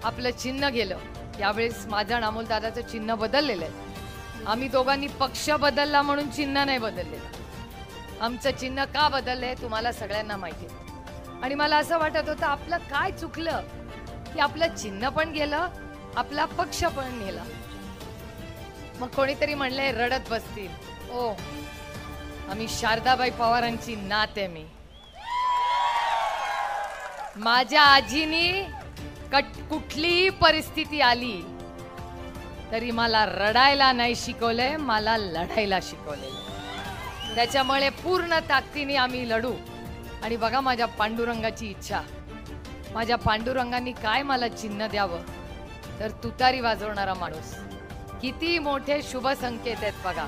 आपलं चिन्ह गेलं. यावेळेस माझं आणि अमोल दादाचं चिन्ह बदललेलं आहे. आम्ही दोघांनी पक्ष बदलला म्हणून चिन्ह नाही बदललेलं. आमचं चिन्ह का बदललंय तुम्हाला सगळ्यांना माहिती आहे. आणि मला असं वाटत होतं आपलं काय चुकलं की आपलं चिन्ह पण गेलं, आपला पक्ष पण गेला. मग कोणीतरी म्हणलंय रडत बसतील. ओ, आम्ही शारदाबाई पवारांची नात आहे. मी माझ्या आजीनी कुठलीही परिस्थिती आली तरी मला रडायला नाही शिकवलंय, मला लढायला शिकवलंय. त्याच्यामुळे पूर्ण ताकदीने आम्ही लढू. आणि बघा माझ्या पांडुरंगाची इच्छा. माझ्या पांडुरंगांनी काय मला चिन्ह द्यावं तर तुतारी वाजवणारा माणूस. किती मोठे शुभ संकेत आहेत बघा.